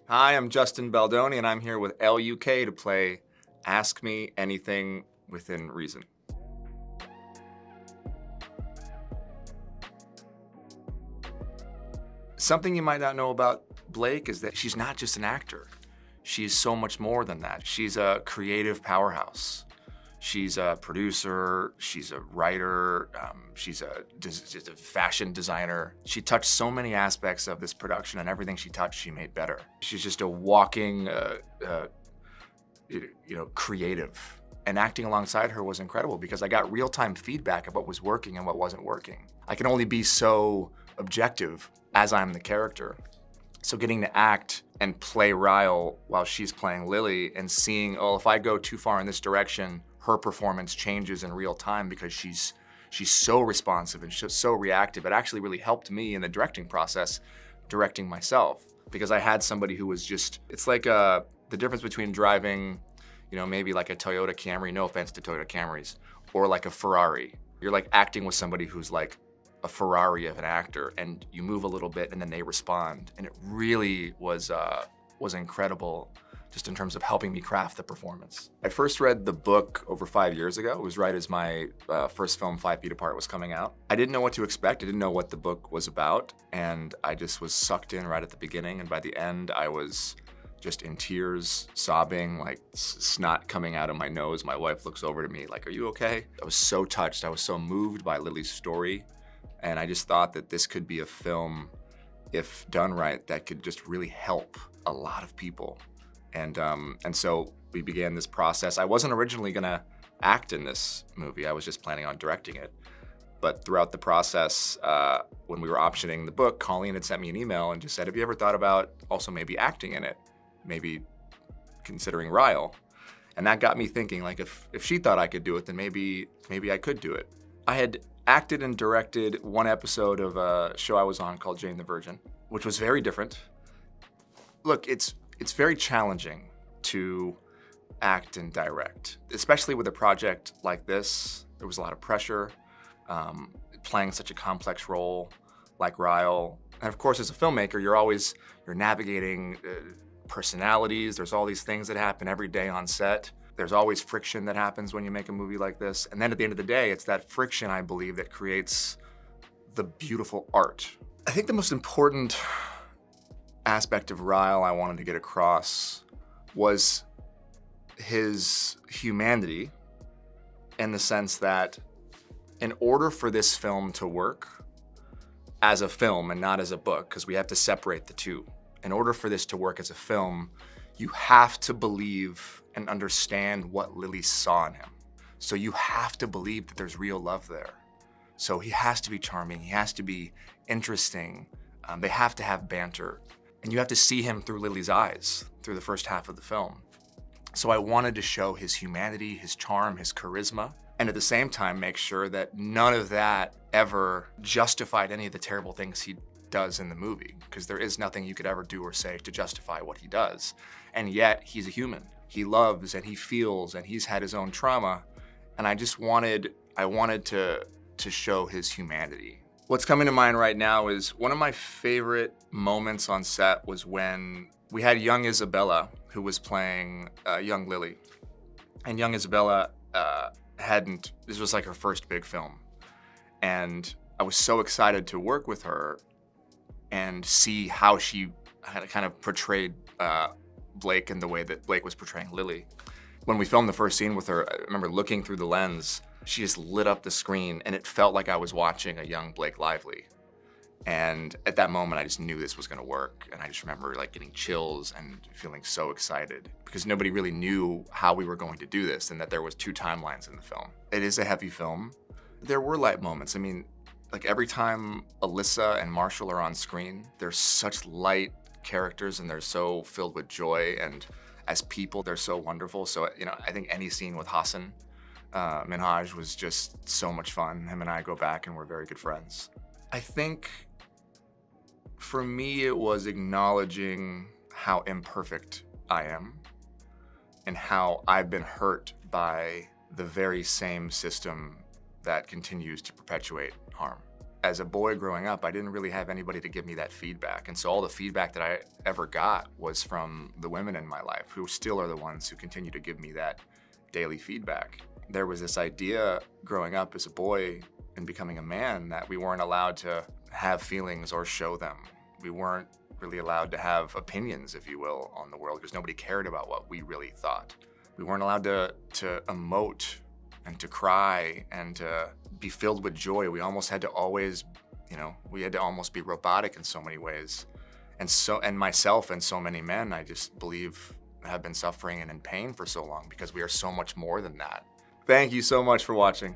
Hi, I'm Justin Baldoni, and I'm here with ELLE UK to play Ask Me Anything Within Reason. Something you might not know about Blake is that she's not just an actor. She's so much more than that. She's a creative powerhouse. She's a producer, she's a writer, she's a fashion designer. She touched so many aspects of this production, and everything she touched, she made better. She's just a walking, creative. And acting alongside her was incredible because I got real-time feedback of what was working and what wasn't working. I can only be so objective as I'm the character. So getting to act and play Ryle while she's playing Lily and seeing, oh, if I go too far in this direction, her performance changes in real time because she's so responsive and so reactive. It actually really helped me in the directing process, directing myself, because I had somebody who was just, it's like the difference between driving, maybe like a Toyota Camry, no offense to Toyota Camrys, or like a Ferrari. You're like acting with somebody who's like a Ferrari of an actor, and you move a little bit and then they respond. And it really was incredible just in terms of helping me craft the performance. I first read the book over 5 years ago. It was right as my first film, 5 Feet Apart, was coming out. I didn't know what to expect. I didn't know what the book was about. And I just was sucked in right at the beginning. And by the end, I was just in tears, sobbing, like snot coming out of my nose. My wife looks over to me like, "Are you okay?" I was so touched. I was so moved by Lily's story. And I just thought that this could be a film, if done right, that could just really help a lot of people. And so we began this process. I wasn't originally gonna act in this movie. I was just planning on directing it. But throughout the process, when we were optioning the book, Colleen had sent me an email and just said, "Have you ever thought about also maybe acting in it? Maybe considering Ryle?" And that got me thinking, like, if she thought I could do it, then maybe I could do it. I had acted and directed one episode of a show I was on called Jane the Virgin, which was very different. Look, it's very challenging to act and direct, especially with a project like this. There was a lot of pressure, playing such a complex role like Ryle. And of course, as a filmmaker, you're navigating personalities. There's all these things that happen every day on set. There's always friction that happens when you make a movie like this. And then at the end of the day, it's that friction, I believe, that creates the beautiful art. I think the most important aspect of Ryle I wanted to get across was his humanity, in the sense that in order for this film to work as a film and not as a book, because we have to separate the two, in order for this to work as a film, you have to believe and understand what Lily saw in him. So you have to believe that there's real love there. So he has to be charming, he has to be interesting, they have to have banter. And you have to see him through Lily's eyes through the first half of the film. So I wanted to show his humanity, his charm, his charisma, and at the same time make sure that none of that ever justified any of the terrible things he does in the movie, because there is nothing you could ever do or say to justify what he does. And yet, he's a human. He loves and he feels and he's had his own trauma, and I wanted to show his humanity. What's coming to mind right now is one of my favorite moments on set was when we had young Isabella, who was playing young Lily. And young Isabella this was like her first big film. And I was so excited to work with her and see how she had kind of portrayed Blake in the way that Blake was portraying Lily. When we filmed the first scene with her, I remember looking through the lens, she just lit up the screen and it felt like I was watching a young Blake Lively. And at that moment, I just knew this was gonna work. And I just remember like getting chills and feeling so excited because nobody really knew how we were going to do this and that there was 2 timelines in the film. It is a heavy film. There were light moments. I mean, like every time Alyssa and Marshall are on screen, they're such light characters and they're so filled with joy, and as people, they're so wonderful. So, I think any scene with Hassan Minhaj was just so much fun. Him and I go back and we're very good friends. I think for me, it was acknowledging how imperfect I am and how I've been hurt by the very same system that continues to perpetuate harm. as a boy growing up, I didn't really have anybody to give me that feedback. And so all the feedback that I ever got was from the women in my life, who still are the ones who continue to give me that daily feedback. There was this idea growing up as a boy and becoming a man that we weren't allowed to have feelings or show them. We weren't really allowed to have opinions, if you will, on the world, because nobody cared about what we really thought. We weren't allowed to emote and to cry and to be filled with joy. We almost had to always, we had to almost be robotic in so many ways. And myself and so many men, I just believe, have been suffering and in pain for so long because we are so much more than that. Thank you so much for watching.